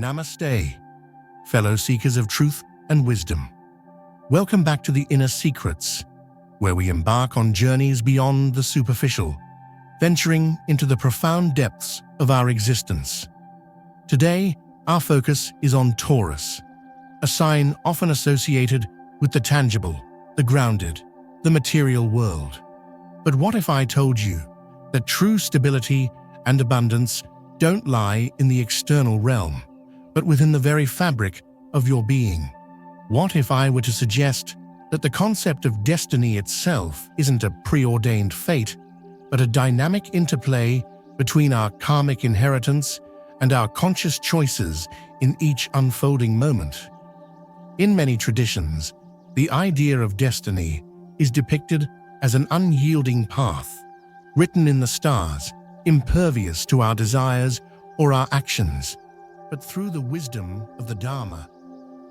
Namaste, fellow seekers of truth and wisdom. Welcome back to the Inner Secrets, where we embark on journeys beyond the superficial, venturing into the profound depths of our existence. Today, our focus is on Taurus, a sign often associated with the tangible, the grounded, the material world. But what if I told you that true stability and abundance don't lie in the external realm, but within the very fabric of your being? What if I were to suggest that the concept of destiny itself isn't a preordained fate, but a dynamic interplay between our karmic inheritance and our conscious choices in each unfolding moment? In many traditions, the idea of destiny is depicted as an unyielding path, written in the stars, impervious to our desires or our actions. But through the wisdom of the Dharma,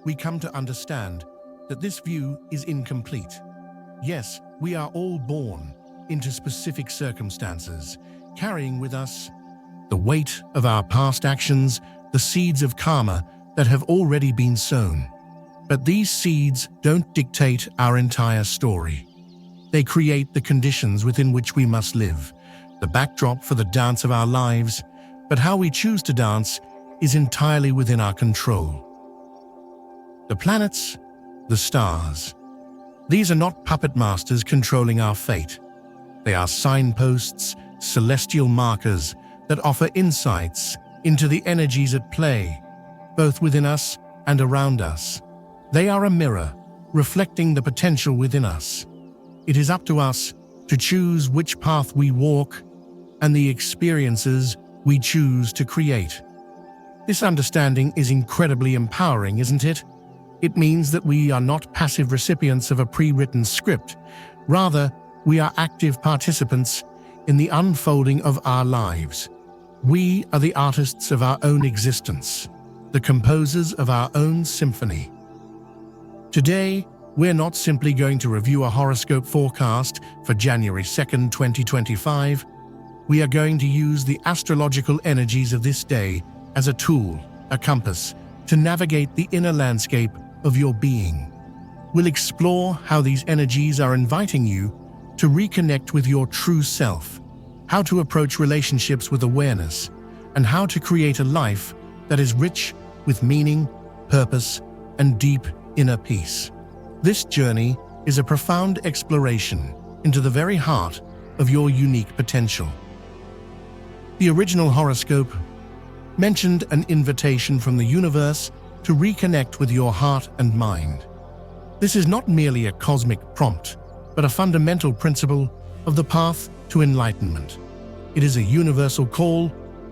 we come to understand that this view is incomplete. Yes, we are all born into specific circumstances, carrying with us the weight of our past actions, the seeds of karma that have already been sown. But these seeds don't dictate our entire story. They create the conditions within which we must live, the backdrop for the dance of our lives, but how we choose to dance is entirely within our control. The planets, the stars. These are not puppet masters controlling our fate. They are signposts, celestial markers that offer insights into the energies at play, both within us and around us. They are a mirror, reflecting the potential within us. It is up to us to choose which path we walk and the experiences we choose to create. This understanding is incredibly empowering, isn't it? It means that we are not passive recipients of a pre-written script. Rather, we are active participants in the unfolding of our lives. We are the artists of our own existence, the composers of our own symphony. Today, we're not simply going to review a horoscope forecast for January 2nd, 2025. We are going to use the astrological energies of this day as a tool, a compass, to navigate the inner landscape of your being. We'll explore how these energies are inviting you to reconnect with your true self, how to approach relationships with awareness, and how to create a life that is rich with meaning, purpose, and deep inner peace. This journey is a profound exploration into the very heart of your unique potential. The original horoscope mentioned an invitation from the universe to reconnect with your heart and mind. This is not merely a cosmic prompt, but a fundamental principle of the path to enlightenment. It is a universal call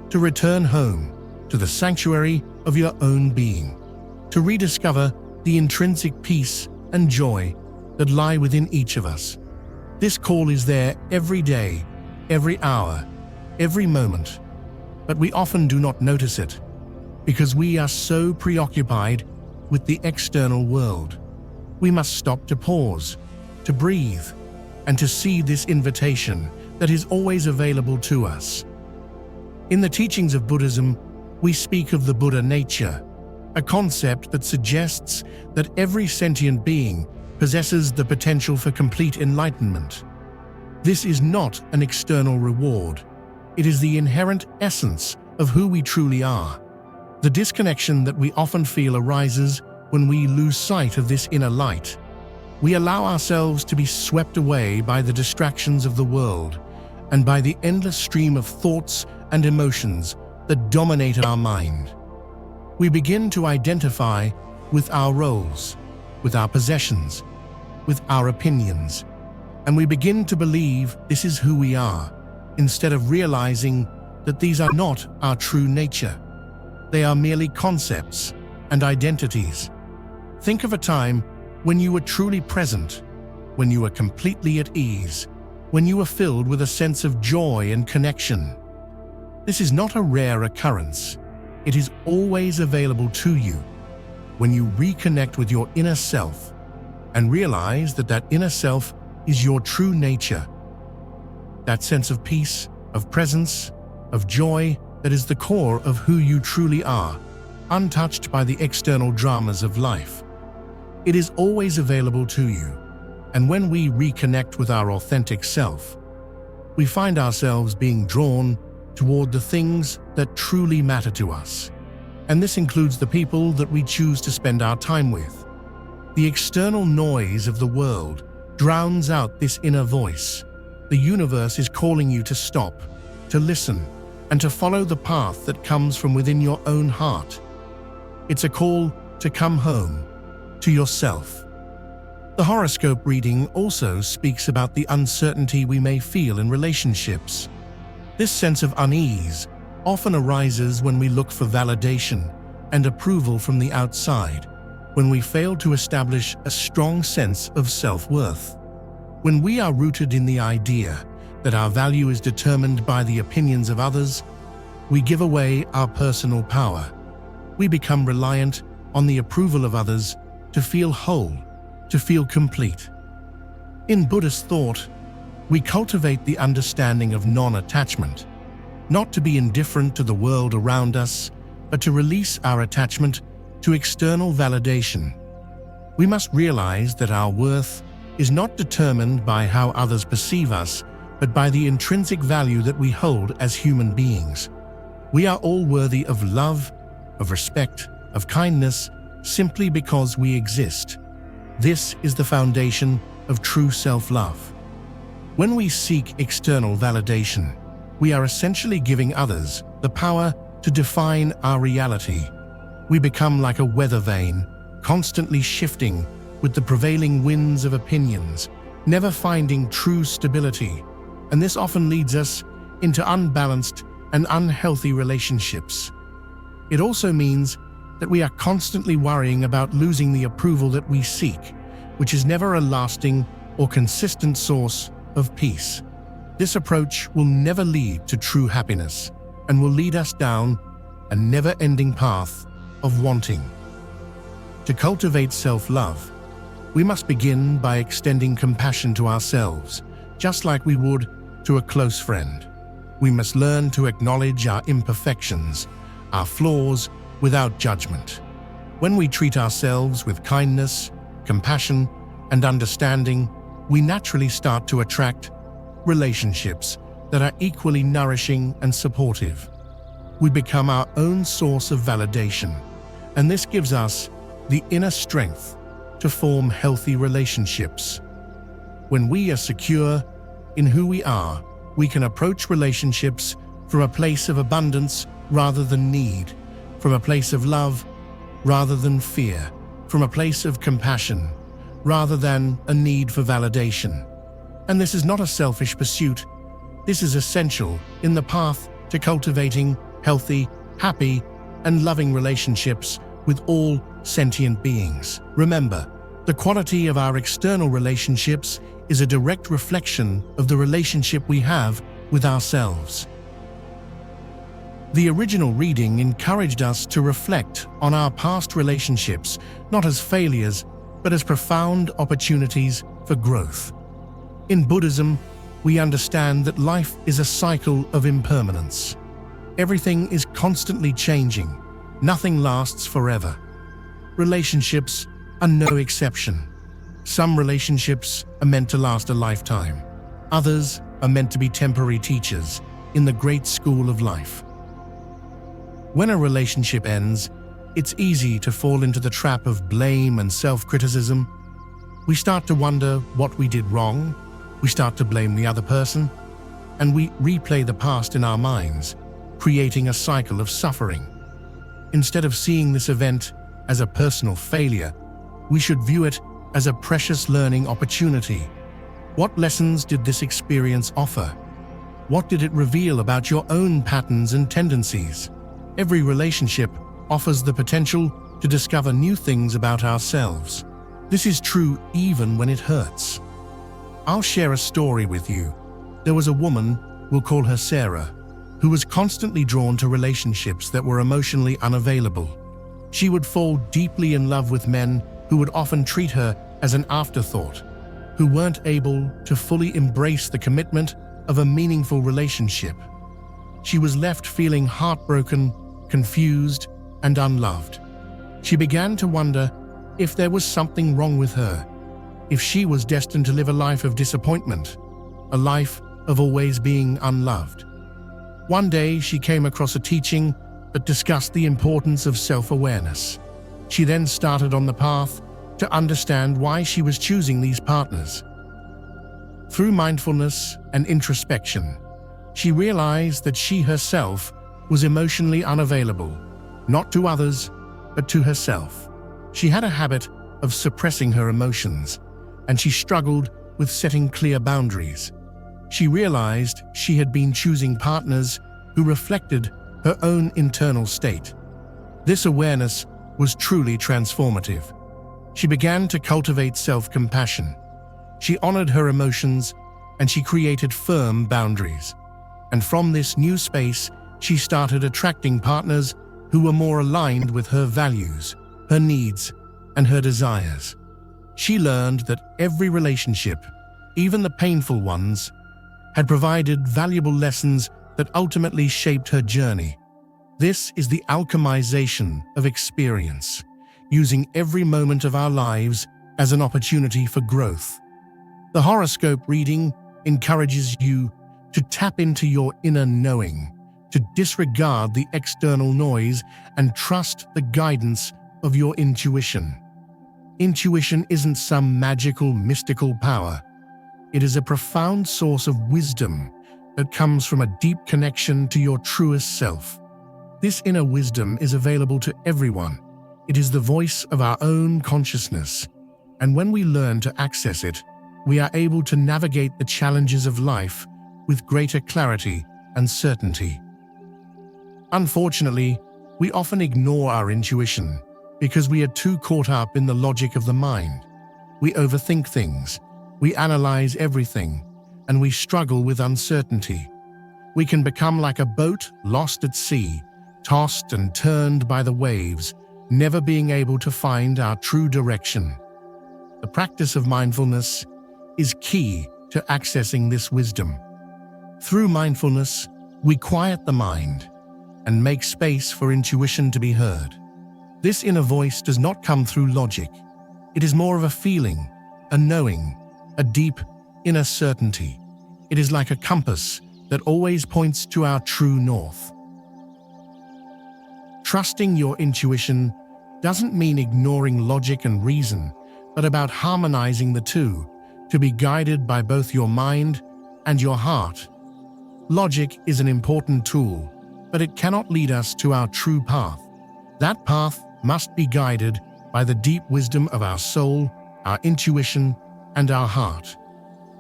to return home to the sanctuary of your own being, to rediscover the intrinsic peace and joy that lie within each of us. This call is there every day, every hour, every moment, but we often do not notice it because we are so preoccupied with the external world. We must stop to pause, to breathe, and to see this invitation that is always available to us. In the teachings of Buddhism, we speak of the Buddha nature, a concept that suggests that every sentient being possesses the potential for complete enlightenment. This is not an external reward. It is the inherent essence of who we truly are. The disconnection that we often feel arises when we lose sight of this inner light. We allow ourselves to be swept away by the distractions of the world and by the endless stream of thoughts and emotions that dominate our mind. We begin to identify with our roles, with our possessions, with our opinions, and we begin to believe this is who we are, instead of realizing that these are not our true nature. They are merely concepts and identities. Think of a time when you were truly present, when you were completely at ease, when you were filled with a sense of joy and connection. This is not a rare occurrence. It is always available to you when you reconnect with your inner self and realize that that inner self is your true nature. That sense of peace, of presence, of joy that is the core of who you truly are. untouched by the external dramas of life. It is always available to you, and when we reconnect with our authentic self, we find ourselves being drawn toward the things that truly matter to us. And this includes the people that we choose to spend our time with. The external noise of the world drowns out this inner voice. The universe is calling you to stop, to listen, and to follow the path that comes from within your own heart. It's a call to come home, to yourself. The horoscope reading also speaks about the uncertainty we may feel in relationships. This sense of unease often arises when we look for validation and approval from the outside, when we fail to establish a strong sense of self-worth. When we are rooted in the idea that our value is determined by the opinions of others, we give away our personal power. We become reliant on the approval of others to feel whole, to feel complete. In Buddhist thought, we cultivate the understanding of non-attachment, not to be indifferent to the world around us, but to release our attachment to external validation. We must realize that our worth is not determined by how others perceive us, but by the intrinsic value that we hold as human beings. We are all worthy of love, of respect, of kindness, simply because we exist. This is the foundation of true self-love. When we seek external validation, we are essentially giving others the power to define our reality. We become like a weather vane, constantly shifting with the prevailing winds of opinions, never finding true stability, and this often leads us into unbalanced and unhealthy relationships. It also means that we are constantly worrying about losing the approval that we seek, which is never a lasting or consistent source of peace. This approach will never lead to true happiness and will lead us down a never-ending path of wanting. To cultivate self-love, we must begin by extending compassion to ourselves, just like we would to a close friend. We must learn to acknowledge our imperfections, our flaws, without judgment. When we treat ourselves with kindness, compassion, and understanding, we naturally start to attract relationships that are equally nourishing and supportive. We become our own source of validation, and this gives us the inner strength to form healthy relationships. When we are secure in who we are, we can approach relationships from a place of abundance rather than need, from a place of love rather than fear, from a place of compassion rather than a need for validation. And this is not a selfish pursuit. This is essential in the path to cultivating healthy, happy, and loving relationships with all sentient beings. Remember, the quality of our external relationships is a direct reflection of the relationship we have with ourselves. The original reading encouraged us to reflect on our past relationships, not as failures, but as profound opportunities for growth. In Buddhism, we understand that life is a cycle of impermanence. Everything is constantly changing. Nothing lasts forever. Relationships are no exception. Some relationships are meant to last a lifetime. Others are meant to be temporary teachers in the great school of life. When a relationship ends, it's easy to fall into the trap of blame and self-criticism. We start to wonder what we did wrong. We start to blame the other person, and we replay the past in our minds, creating a cycle of suffering. Instead of seeing this event as a personal failure, we should view it as a precious learning opportunity. What lessons did this experience offer? What did it reveal about your own patterns and tendencies? Every relationship offers the potential to discover new things about ourselves. This is true even when it hurts. I'll share a story with you. There was a woman, we'll call her Sarah, who was constantly drawn to relationships that were emotionally unavailable. She would fall deeply in love with men who would often treat her as an afterthought, who weren't able to fully embrace the commitment of a meaningful relationship. She was left feeling heartbroken, confused, and unloved. She began to wonder if there was something wrong with her, if she was destined to live a life of disappointment, a life of always being unloved. One day, she came across a teaching that discussed the importance of self-awareness. She then started on the path to understand why she was choosing these partners. Through mindfulness and introspection, she realized that she herself was emotionally unavailable, not to others, but to herself. She had a habit of suppressing her emotions, and she struggled with setting clear boundaries. She realized she had been choosing partners who reflected her own internal state. This awareness was truly transformative. She began to cultivate self-compassion. She honored her emotions, and she created firm boundaries. And from this new space, she started attracting partners who were more aligned with her values, her needs, and her desires. She learned that every relationship, even the painful ones, had provided valuable lessons that ultimately shaped her journey. This is the alchemization of experience, using every moment of our lives as an opportunity for growth. The horoscope reading encourages you to tap into your inner knowing, to disregard the external noise and trust the guidance of your intuition. Intuition isn't some magical, mystical power. It is a profound source of wisdom that comes from a deep connection to your truest self. This inner wisdom is available to everyone. It is the voice of our own consciousness, and when we learn to access it, we are able to navigate the challenges of life with greater clarity and certainty. Unfortunately, we often ignore our intuition because we are too caught up in the logic of the mind. We overthink things, we analyze everything, and we struggle with uncertainty. We can become like a boat lost at sea, tossed and turned by the waves, never being able to find our true direction. The practice of mindfulness is key to accessing this wisdom. Through mindfulness, we quiet the mind and make space for intuition to be heard. This inner voice does not come through logic. It is more of a feeling, a knowing, a deep inner certainty. It is like a compass that always points to our true north. Trusting your intuition doesn't mean ignoring logic and reason, but about harmonizing the two, to be guided by both your mind and your heart. Logic is an important tool, but it cannot lead us to our true path. That path must be guided by the deep wisdom of our soul, our intuition, and our heart.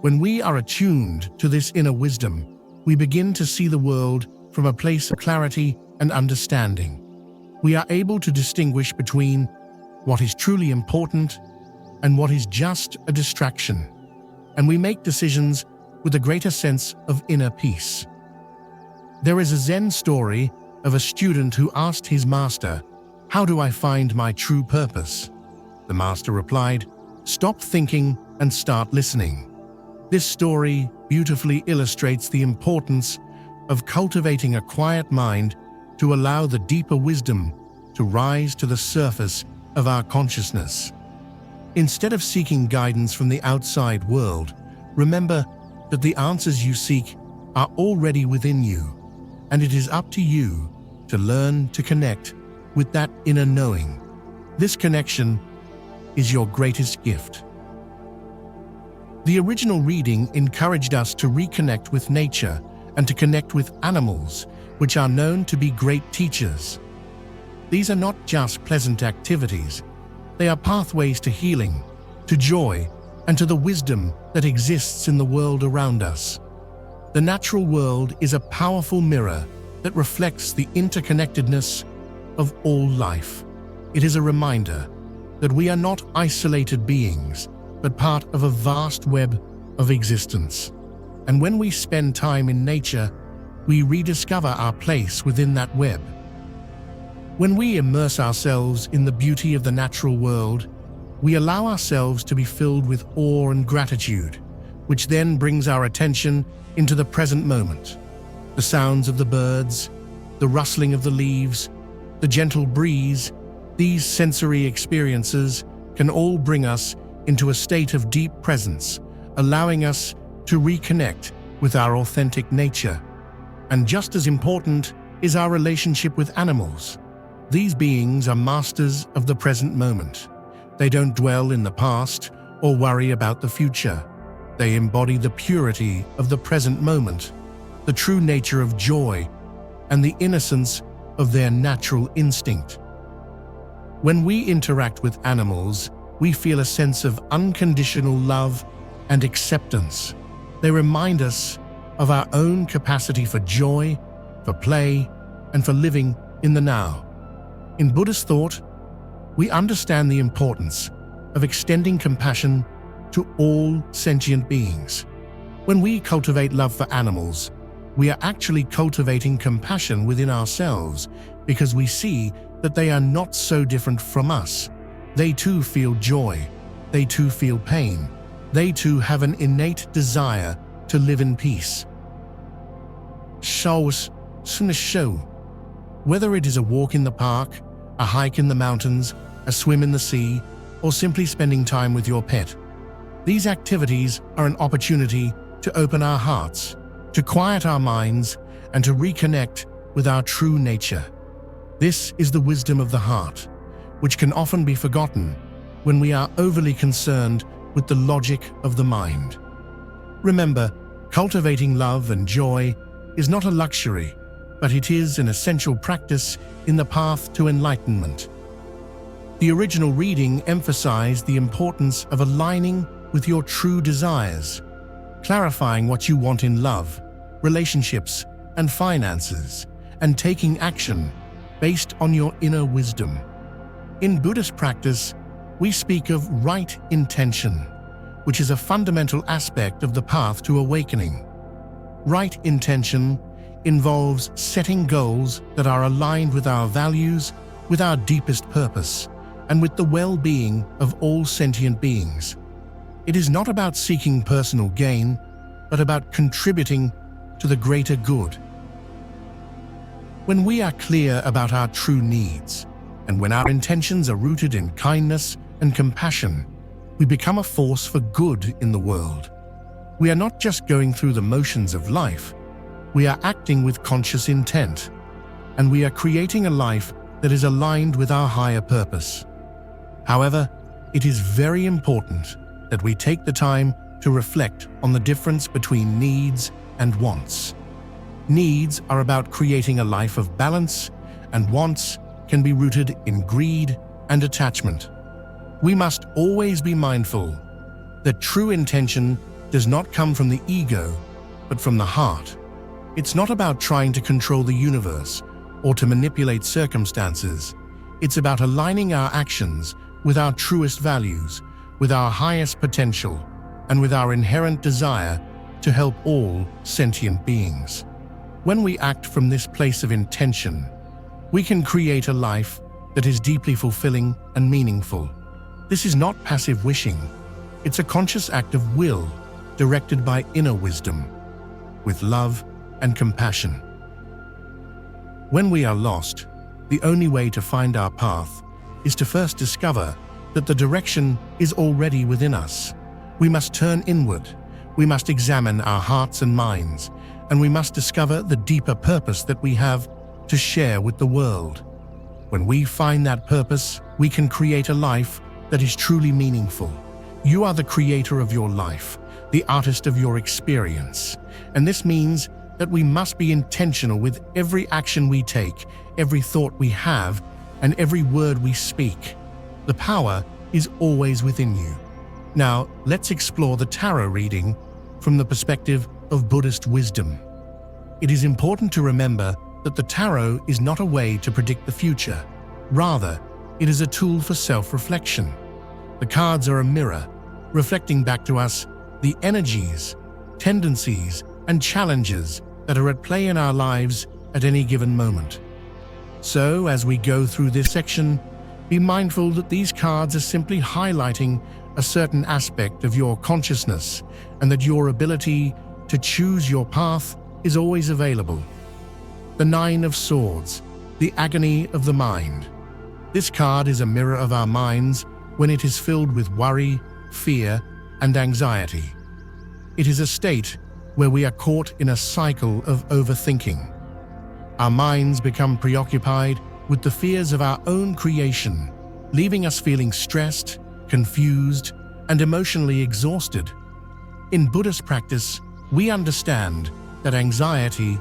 When we are attuned to this inner wisdom, we begin to see the world from a place of clarity and understanding. We are able to distinguish between what is truly important and what is just a distraction, and we make decisions with a greater sense of inner peace. There is a Zen story of a student who asked his master, "How do I find my true purpose?" The master replied, "Stop thinking and start listening." This story beautifully illustrates the importance of cultivating a quiet mind to allow the deeper wisdom to rise to the surface of our consciousness. Instead of seeking guidance from the outside world, remember that the answers you seek are already within you, and it is up to you to learn to connect with that inner knowing. This connection is your greatest gift. The original reading encouraged us to reconnect with nature and to connect with animals, which are known to be great teachers. These are not just pleasant activities, they are pathways to healing, to joy, and to the wisdom that exists in the world around us. The natural world is a powerful mirror that reflects the interconnectedness of all life. It is a reminder that we are not isolated beings, but part of a vast web of existence. And when we spend time in nature, we rediscover our place within that web. When we immerse ourselves in the beauty of the natural world, we allow ourselves to be filled with awe and gratitude, which then brings our attention into the present moment. The sounds of the birds, the rustling of the leaves, the gentle breeze, these sensory experiences can all bring us into a state of deep presence, allowing us to reconnect with our authentic nature. And just as important is our relationship with animals. These beings are masters of the present moment. They don't dwell in the past or worry about the future. They embody the purity of the present moment, the true nature of joy, and the innocence of their natural instinct. When we interact with animals, we feel a sense of unconditional love and acceptance. They remind us of our own capacity for joy, for play, and for living in the now. In Buddhist thought, we understand the importance of extending compassion to all sentient beings. When we cultivate love for animals, we are actually cultivating compassion within ourselves because we see that they are not so different from us. They too feel joy. They too feel pain. They too have an innate desire to live in peace. Whether it is a walk in the park, a hike in the mountains, a swim in the sea, or simply spending time with your pet, these activities are an opportunity to open our hearts, to quiet our minds, and to reconnect with our true nature. This is the wisdom of the heart, which can often be forgotten when we are overly concerned with the logic of the mind. Remember, cultivating love and joy is not a luxury, but it is an essential practice in the path to enlightenment. The original reading emphasized the importance of aligning with your true desires, clarifying what you want in love, relationships, and finances, and taking action based on your inner wisdom. In Buddhist practice, we speak of right intention, which is a fundamental aspect of the path to awakening. Right intention involves setting goals that are aligned with our values, with our deepest purpose, and with the well-being of all sentient beings. It is not about seeking personal gain, but about contributing to the greater good. When we are clear about our true needs, and when our intentions are rooted in kindness and compassion, we become a force for good in the world. We are not just going through the motions of life, we are acting with conscious intent, and we are creating a life that is aligned with our higher purpose. However, it is very important that we take the time to reflect on the difference between needs and wants. Needs are about creating a life of balance, and wants can be rooted in greed and attachment. We must always be mindful that true intention does not come from the ego, but from the heart. It's not about trying to control the universe or to manipulate circumstances. It's about aligning our actions with our truest values, with our highest potential, and with our inherent desire to help all sentient beings. When we act from this place of intention, we can create a life that is deeply fulfilling and meaningful. This is not passive wishing. It's a conscious act of will directed by inner wisdom, with love and compassion. When we are lost, the only way to find our path is to first discover that the direction is already within us. We must turn inward, we must examine our hearts and minds, and we must discover the deeper purpose that we have to share with the world. When we find that purpose, we can create a life that is truly meaningful. You are the creator of your life, the artist of your experience, and this means that we must be intentional with every action we take, every thought we have, and every word we speak. The power is always within you. Now, let's explore the tarot reading from the perspective of Buddhist wisdom. It is important to remember that the tarot is not a way to predict the future. Rather, it is a tool for self-reflection. The cards are a mirror, reflecting back to us the energies, tendencies, and challenges that are at play in our lives at any given moment. So, as we go through this section, be mindful that these cards are simply highlighting a certain aspect of your consciousness, and that your ability to choose your path is always available. The Nine of Swords. the agony of the mind. This card is a mirror of our minds when it is filled with worry, fear, and anxiety. It is a state where we are caught in a cycle of overthinking. Our minds become preoccupied with the fears of our own creation, leaving us feeling stressed, confused, and emotionally exhausted. In Buddhist practice, we understand that anxiety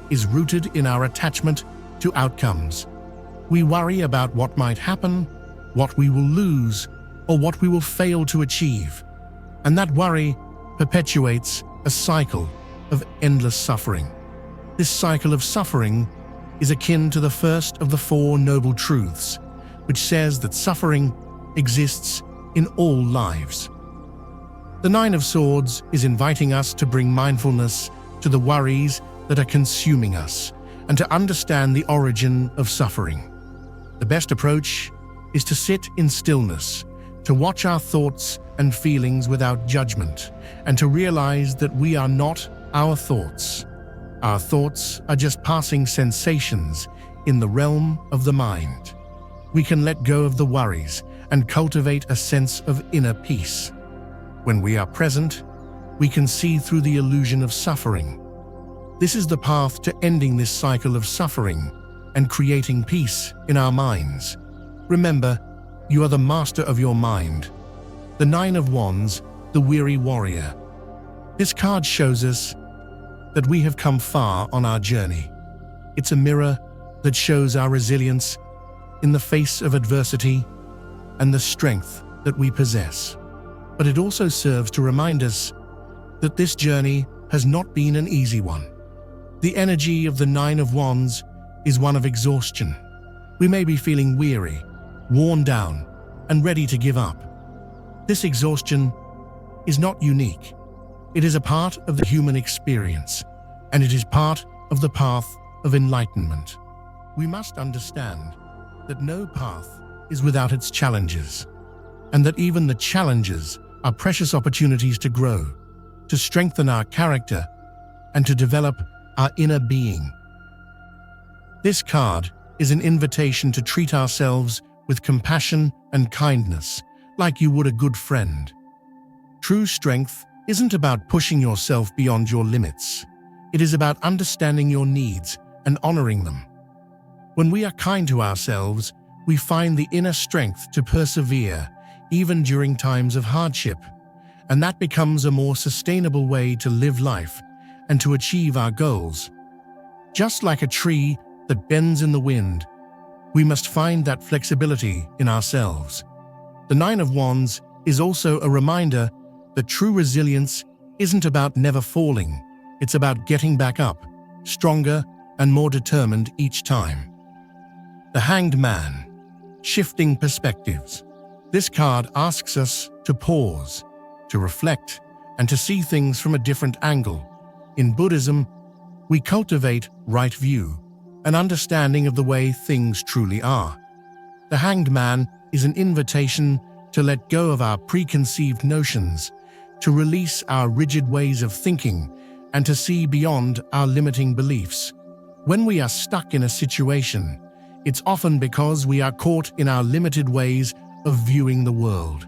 is rooted in our attachment to outcomes. We worry about what might happen, what we will lose, or what we will fail to achieve. And that worry perpetuates a cycle of endless suffering. This cycle of suffering is akin to the first of the Four Noble Truths, which says that suffering exists in all lives. The Nine of Swords is inviting us to bring mindfulness to the worries that are consuming us and to understand the origin of suffering. The best approach is to sit in stillness, to watch our thoughts and feelings without judgment, and to realize that we are not our thoughts. Our thoughts are just passing sensations in the realm of the mind. We can let go of the worries and cultivate a sense of inner peace. When we are present, we can see through the illusion of suffering. This is the path to ending this cycle of suffering and creating peace in our minds. Remember, you are the master of your mind. The Nine of Wands, the weary warrior. This card shows us that we have come far on our journey. It's a mirror that shows our resilience in the face of adversity and the strength that we possess. But it also serves to remind us that this journey has not been an easy one. The energy of the Nine of Wands is one of exhaustion. We may be feeling weary, worn down, and ready to give up. This exhaustion is not unique. It is a part of the human experience, and it is part of the path of enlightenment. We must understand that no path is without its challenges, and that even the challenges are precious opportunities to grow, to strengthen our character, and to develop our inner being. This card is an invitation to treat ourselves with compassion and kindness, like you would a good friend. True strength isn't about pushing yourself beyond your limits. It is about understanding your needs and honoring them. When we are kind to ourselves, we find the inner strength to persevere, even during times of hardship, and that becomes a more sustainable way to live life and to achieve our goals. Just like a tree that bends in the wind, we must find that flexibility in ourselves. The Nine of Wands is also a reminder that true resilience isn't about never falling. It's about getting back up, stronger and more determined each time. The Hanged Man, shifting perspectives. This card asks us to pause, to reflect, and to see things from a different angle. In Buddhism, we cultivate right view, an understanding of the way things truly are. The Hanged Man is an invitation to let go of our preconceived notions, to release our rigid ways of thinking, and to see beyond our limiting beliefs. When we are stuck in a situation, it's often because we are caught in our limited ways of viewing the world.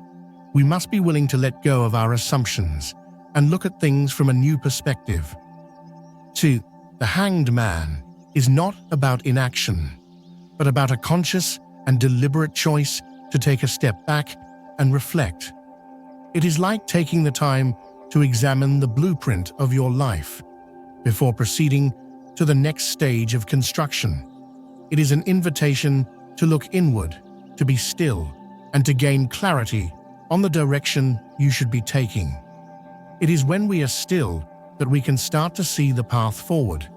We must be willing to let go of our assumptions and look at things from a new perspective. 2. The Hanged Man is not about inaction, but about a conscious and deliberate choice to take a step back and reflect. It is like taking the time to examine the blueprint of your life before proceeding to the next stage of construction. It is an invitation to look inward, to be still, and to gain clarity on the direction you should be taking. It is when we are still that we can start to see the path forward.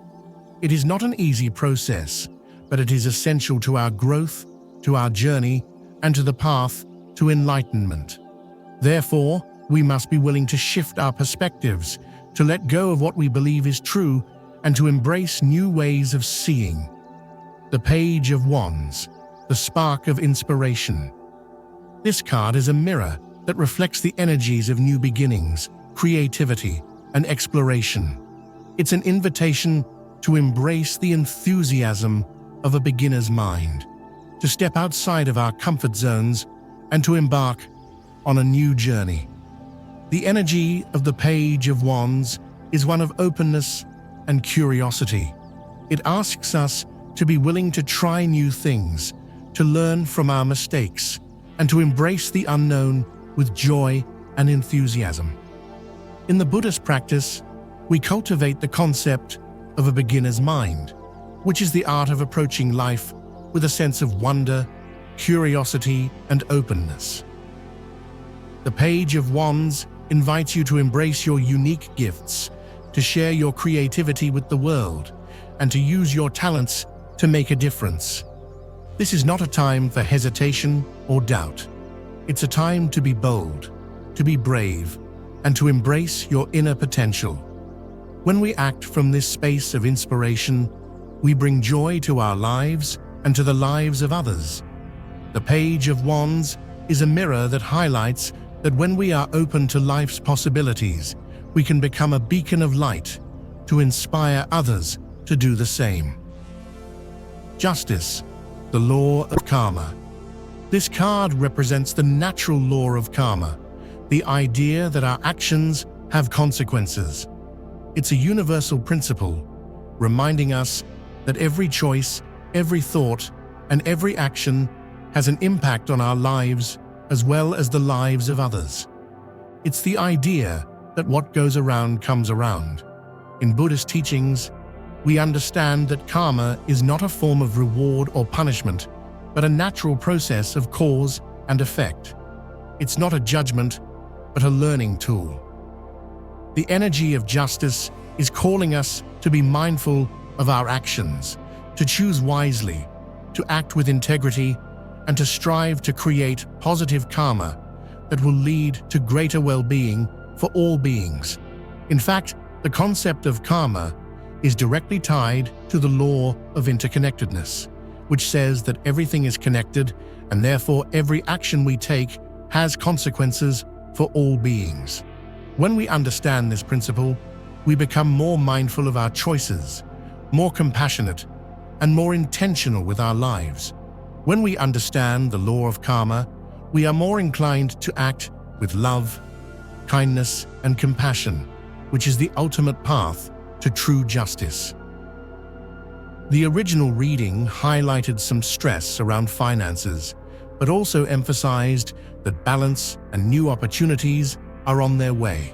It is not an easy process, but it is essential to our growth, to our journey, and to the path to enlightenment. Therefore, we must be willing to shift our perspectives, to let go of what we believe is true, and to embrace new ways of seeing. The Page of Wands, the spark of inspiration. This card is a mirror that reflects the energies of new beginnings, creativity, and exploration. It's an invitation to embrace the enthusiasm of a beginner's mind, to step outside of our comfort zones and to embark on a new journey. The energy of the Page of Wands is one of openness and curiosity. It asks us to be willing to try new things, to learn from our mistakes, and to embrace the unknown with joy and enthusiasm. In the Buddhist practice, we cultivate the concept of a beginner's mind, which is the art of approaching life with a sense of wonder, curiosity, and openness. The Page of Wands invites you to embrace your unique gifts, to share your creativity with the world, and to use your talents to make a difference. This is not a time for hesitation or doubt. It's a time to be bold, to be brave, and to embrace your inner potential. When we act from this space of inspiration, we bring joy to our lives and to the lives of others. The Page of Wands is a mirror that highlights that when we are open to life's possibilities, we can become a beacon of light to inspire others to do the same. Justice, the law of karma. This card represents the natural law of karma, the idea that our actions have consequences. It's a universal principle, reminding us that every choice, every thought, and every action has an impact on our lives as well as the lives of others. It's the idea that what goes around comes around. In Buddhist teachings, we understand that karma is not a form of reward or punishment, but a natural process of cause and effect. It's not a judgment, but a learning tool. The energy of justice is calling us to be mindful of our actions, to choose wisely, to act with integrity, and to strive to create positive karma that will lead to greater well-being for all beings. In fact, the concept of karma is directly tied to the law of interconnectedness, which says that everything is connected and therefore every action we take has consequences for all beings. When we understand this principle, we become more mindful of our choices, more compassionate, and more intentional with our lives. When we understand the law of karma, we are more inclined to act with love, kindness, and compassion, which is the ultimate path to true justice. The original reading highlighted some stress around finances, but also emphasized that balance and new opportunities are on their way.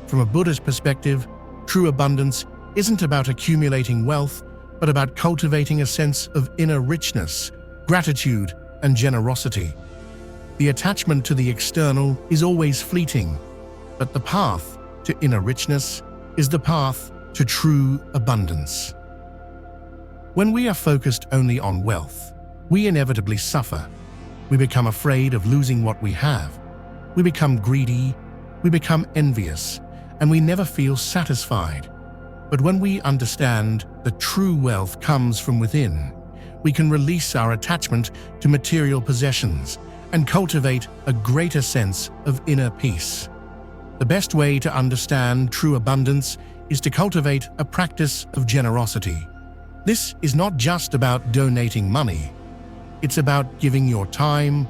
From a Buddhist perspective, true abundance isn't about accumulating wealth, but about cultivating a sense of inner richness, gratitude, and generosity. The attachment to the external is always fleeting, but the path to inner richness is the path to true abundance. When we are focused only on wealth, we inevitably suffer. We become afraid of losing what we have. We become greedy, we become envious, and we never feel satisfied. But when we understand that true wealth comes from within, we can release our attachment to material possessions and cultivate a greater sense of inner peace. The best way to understand true abundance is to cultivate a practice of generosity. This is not just about donating money. It's about giving your time,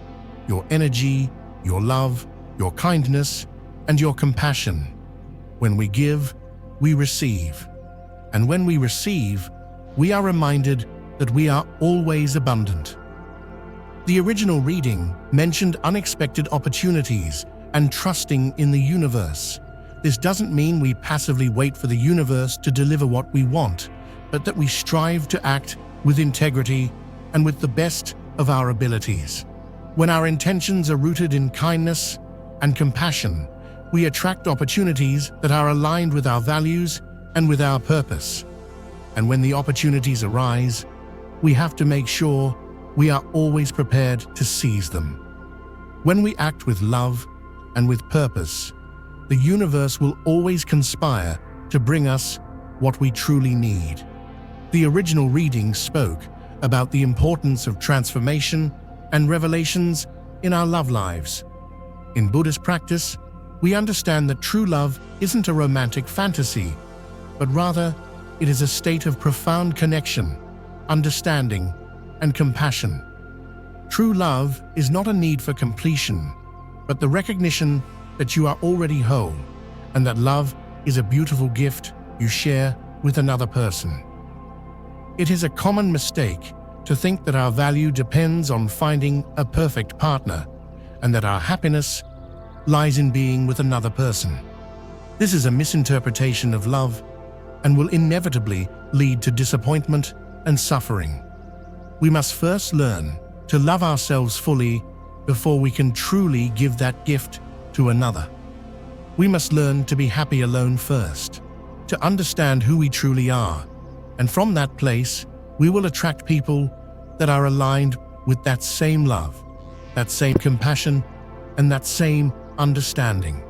your energy, your love, your kindness, and your compassion. When we give, we receive. And when we receive, we are reminded that we are always abundant. The original reading mentioned unexpected opportunities and trusting in the universe. This doesn't mean we passively wait for the universe to deliver what we want, but that we strive to act with integrity and with the best of our abilities. When our intentions are rooted in kindness and compassion, we attract opportunities that are aligned with our values and with our purpose. And when the opportunities arise, we have to make sure we are always prepared to seize them. When we act with love and with purpose, the universe will always conspire to bring us what we truly need. The original reading spoke about the importance of transformation and revelations in our love lives. In Buddhist practice, we understand that true love isn't a romantic fantasy, but rather it is a state of profound connection, understanding, and compassion. True love is not a need for completion, but the recognition that you are already whole and that love is a beautiful gift you share with another person. It is a common mistake to think that our value depends on finding a perfect partner and that our happiness lies in being with another person. This is a misinterpretation of love and will inevitably lead to disappointment and suffering. We must first learn to love ourselves fully before we can truly give that gift to another. We must learn to be happy alone first, to understand who we truly are, and from that place, we will attract people that are aligned with that same love, that same compassion, and that same understanding.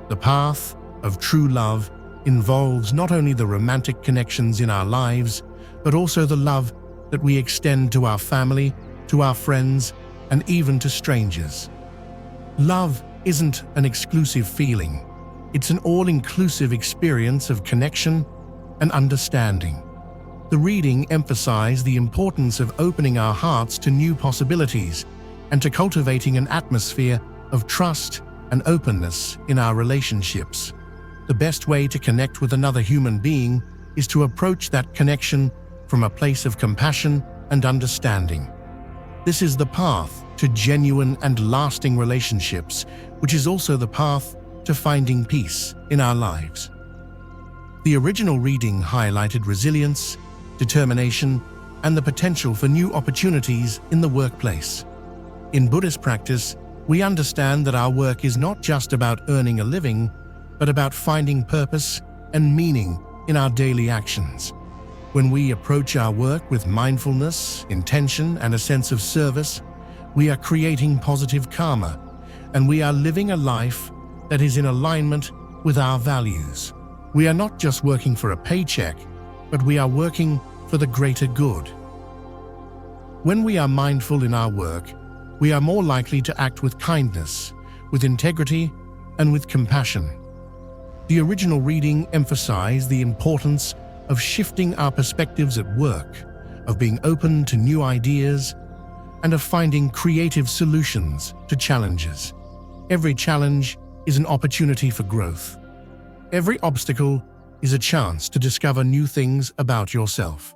The path of true love involves not only the romantic connections in our lives, but also the love that we extend to our family, to our friends, and even to strangers. Love isn't an exclusive feeling. It's an all-inclusive experience of connection and understanding. The reading emphasized the importance of opening our hearts to new possibilities and to cultivating an atmosphere of trust and openness in our relationships. The best way to connect with another human being is to approach that connection from a place of compassion and understanding. This is the path to genuine and lasting relationships, which is also the path to finding peace in our lives. The original reading highlighted resilience, determination, and the potential for new opportunities in the workplace. In Buddhist practice, we understand that our work is not just about earning a living, but about finding purpose and meaning in our daily actions. When we approach our work with mindfulness, intention, and a sense of service, we are creating positive karma, and we are living a life that is in alignment with our values. We are not just working for a paycheck, but we are working for the greater good. When we are mindful in our work, we are more likely to act with kindness, with integrity, and with compassion. The original reading emphasized the importance of shifting our perspectives at work, of being open to new ideas, and of finding creative solutions to challenges. Every challenge is an opportunity for growth. Every obstacle is a chance to discover new things about yourself.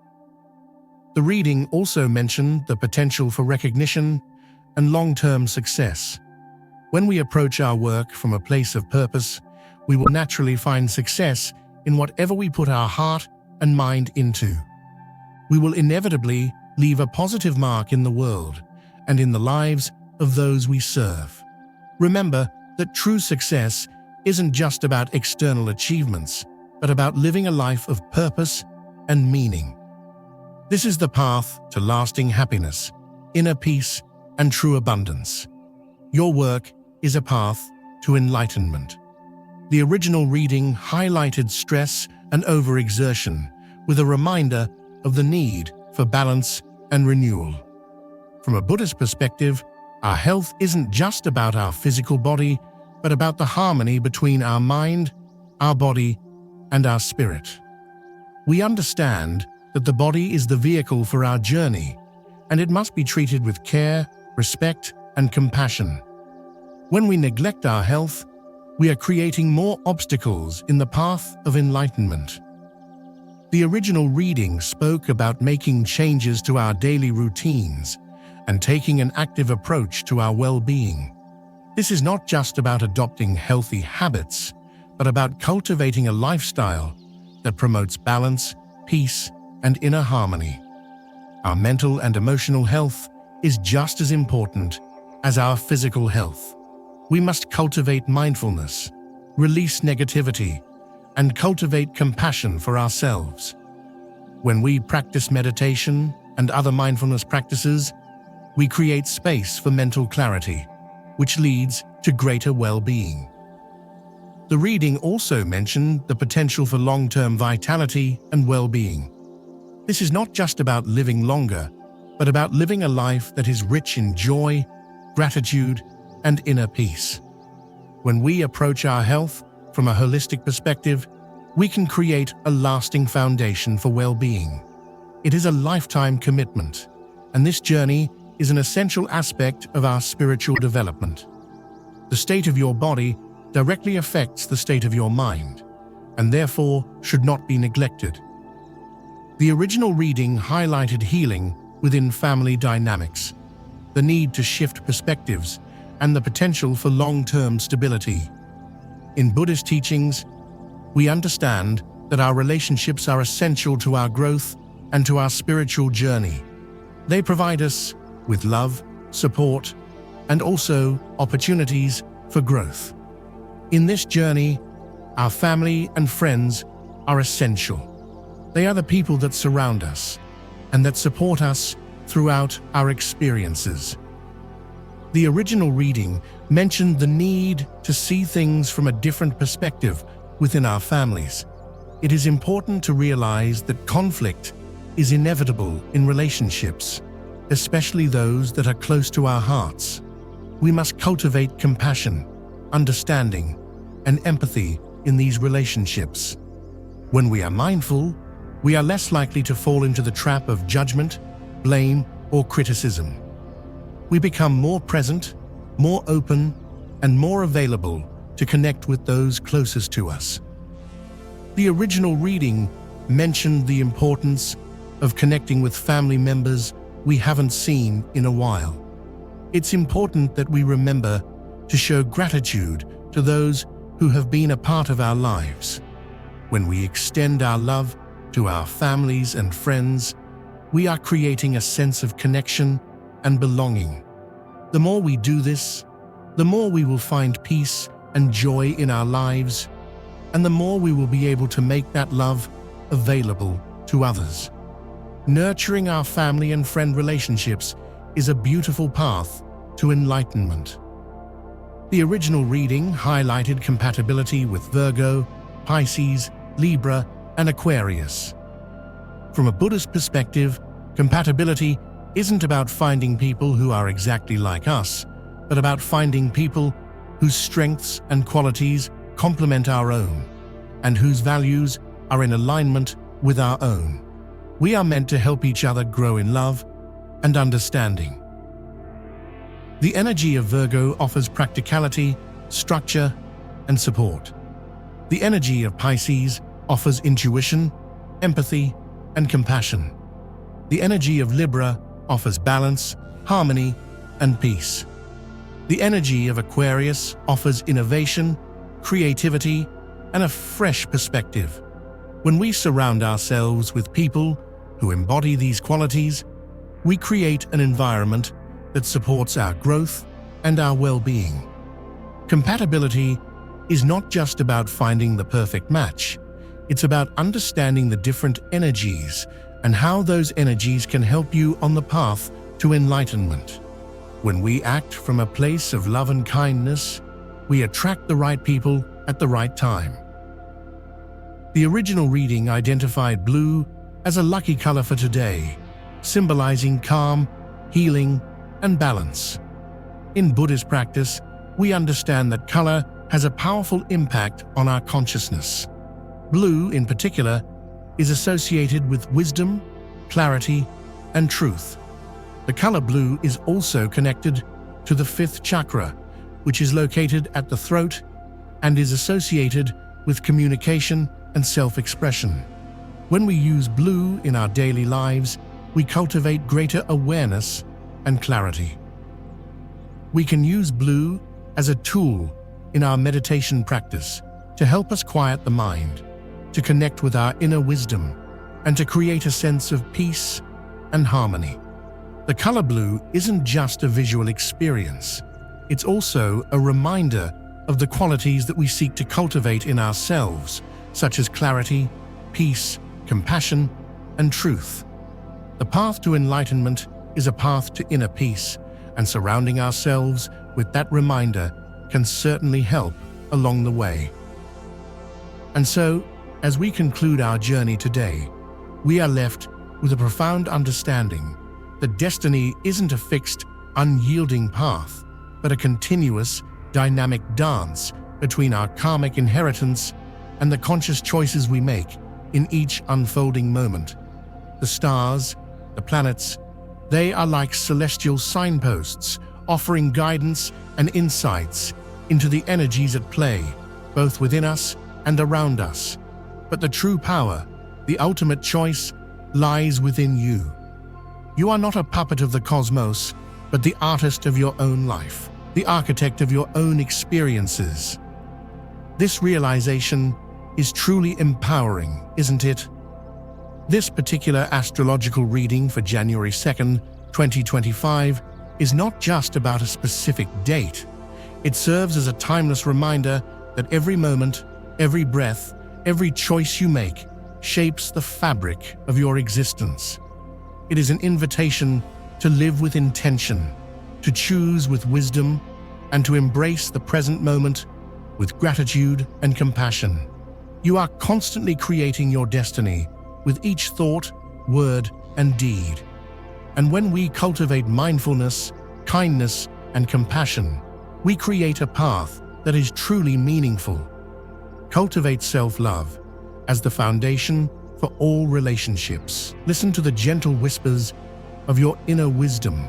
The reading also mentioned the potential for recognition and long-term success. When we approach our work from a place of purpose, we will naturally find success in whatever we put our heart and mind into. We will inevitably leave a positive mark in the world and in the lives of those we serve. Remember that true success isn't just about external achievements, but about living a life of purpose and meaning. This is the path to lasting happiness, inner peace, and true abundance. Your work is a path to enlightenment. The original reading highlighted stress and overexertion with a reminder of the need for balance and renewal. From a Buddhist perspective, our health isn't just about our physical body, but about the harmony between our mind, our body, and our spirit. We understand that the body is the vehicle for our journey, and it must be treated with care, respect, and compassion. When we neglect our health, we are creating more obstacles in the path of enlightenment. The original reading spoke about making changes to our daily routines and taking an active approach to our well-being. This is not just about adopting healthy habits, but about cultivating a lifestyle that promotes balance, peace, and inner harmony. Our mental and emotional health is just as important as our physical health. We must cultivate mindfulness, release negativity, and cultivate compassion for ourselves. When we practice meditation and other mindfulness practices, we create space for mental clarity, which leads to greater well-being. The reading also mentioned the potential for long-term vitality and well-being. This is not just about living longer, but about living a life that is rich in joy, gratitude, and inner peace. When we approach our health from a holistic perspective, we can create a lasting foundation for well-being. It is a lifetime commitment, and this journey is an essential aspect of our spiritual development. The state of your body directly affects the state of your mind, and therefore should not be neglected. The original reading highlighted healing within family dynamics, the need to shift perspectives, and the potential for long-term stability. In Buddhist teachings, we understand that our relationships are essential to our growth and to our spiritual journey. They provide us with love, support, and also opportunities for growth. In this journey, our family and friends are essential. They are the people that surround us and that support us throughout our experiences. The original reading mentioned the need to see things from a different perspective within our families. It is important to realize that conflict is inevitable in relationships, especially those that are close to our hearts. We must cultivate compassion, understanding, and empathy in these relationships. When we are mindful, we are less likely to fall into the trap of judgment, blame, or criticism. We become more present, more open, and more available to connect with those closest to us. The original reading mentioned the importance of connecting with family members we haven't seen in a while. It's important that we remember to show gratitude to those who have been a part of our lives. When we extend our love to our families and friends, we are creating a sense of connection and belonging. The more we do this, the more we will find peace and joy in our lives, and the more we will be able to make that love available to others. Nurturing our family and friend relationships is a beautiful path to enlightenment. The original reading highlighted compatibility with Virgo, Pisces, Libra, and Aquarius. From a Buddhist perspective, compatibility isn't about finding people who are exactly like us, but about finding people whose strengths and qualities complement our own, and whose values are in alignment with our own. We are meant to help each other grow in love and understanding. The energy of Virgo offers practicality, structure, and support. The energy of Pisces offers intuition, empathy, and compassion. The energy of Libra offers balance, harmony, and peace. The energy of Aquarius offers innovation, creativity, and a fresh perspective. When we surround ourselves with people who embody these qualities, we create an environment that supports our growth and our well-being. Compatibility is not just about finding the perfect match. It's about understanding the different energies and how those energies can help you on the path to enlightenment. When we act from a place of love and kindness, we attract the right people at the right time. The original reading identified blue as a lucky color for today, symbolizing calm, healing, and balance. In Buddhist practice, we understand that color has a powerful impact on our consciousness. Blue, in particular, is associated with wisdom, clarity, and truth. The color blue is also connected to the fifth chakra, which is located at the throat and is associated with communication and self-expression. When we use blue in our daily lives, we cultivate greater awareness and clarity. We can use blue as a tool in our meditation practice to help us quiet the mind, to connect with our inner wisdom, and to create a sense of peace and harmony. The color blue isn't just a visual experience. It's also a reminder of the qualities that we seek to cultivate in ourselves, such as clarity, peace, compassion, and truth. The path to enlightenment is a path to inner peace, and surrounding ourselves with that reminder can certainly help along the way. And so, as we conclude our journey today, we are left with a profound understanding that destiny isn't a fixed, unyielding path, but a continuous, dynamic dance between our karmic inheritance and the conscious choices we make in each unfolding moment. The stars, the planets, they are like celestial signposts, offering guidance and insights into the energies at play, both within us and around us. But the true power, the ultimate choice, lies within you. You are not a puppet of the cosmos, but the artist of your own life, the architect of your own experiences. This realization is truly empowering, isn't it? This particular astrological reading for January 2nd, 2025 is not just about a specific date. It serves as a timeless reminder that every moment, every breath, every choice you make shapes the fabric of your existence. It is an invitation to live with intention, to choose with wisdom, and to embrace the present moment with gratitude and compassion. You are constantly creating your destiny with each thought, word, and deed. And when we cultivate mindfulness, kindness, and compassion, we create a path that is truly meaningful. Cultivate self-love as the foundation for all relationships. Listen to the gentle whispers of your inner wisdom,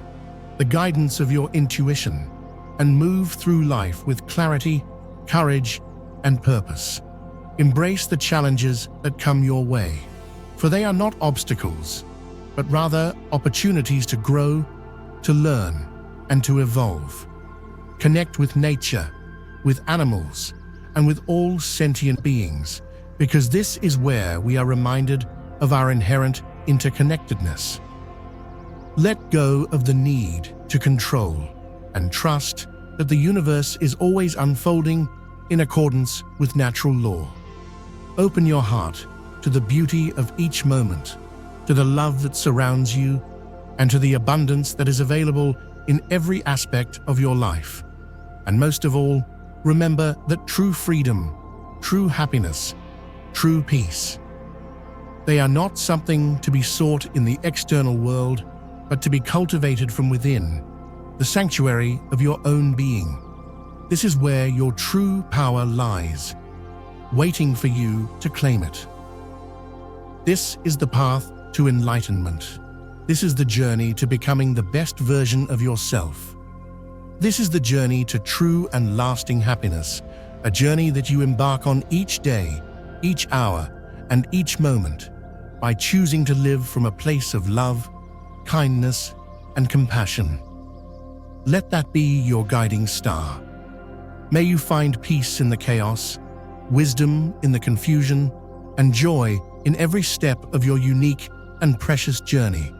the guidance of your intuition, and move through life with clarity, courage, and purpose. Embrace the challenges that come your way, for they are not obstacles, but rather opportunities to grow, to learn, and to evolve. Connect with nature, with animals, and with all sentient beings, because this is where we are reminded of our inherent interconnectedness. Let go of the need to control and trust that the universe is always unfolding in accordance with natural law. Open your heart to the beauty of each moment, to the love that surrounds you, and to the abundance that is available in every aspect of your life. And most of all, remember that true freedom, true happiness, true peace, they are not something to be sought in the external world, but to be cultivated from within, the sanctuary of your own being. This is where your true power lies, waiting for you to claim it. This is the path to enlightenment. This is the journey to becoming the best version of yourself. This is the journey to true and lasting happiness, a journey that you embark on each day, each hour, and each moment, by choosing to live from a place of love, kindness, and compassion. Let that be your guiding star. May you find peace in the chaos, wisdom in the confusion, and joy in every step of your unique and precious journey.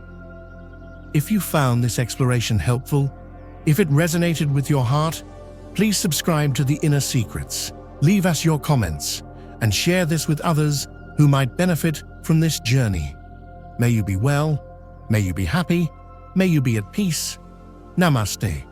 If you found this exploration helpful, if it resonated with your heart, please subscribe to The Inner Secrets. Leave us your comments and share this with others who might benefit from this journey. May you be well, may you be happy, may you be at peace. Namaste.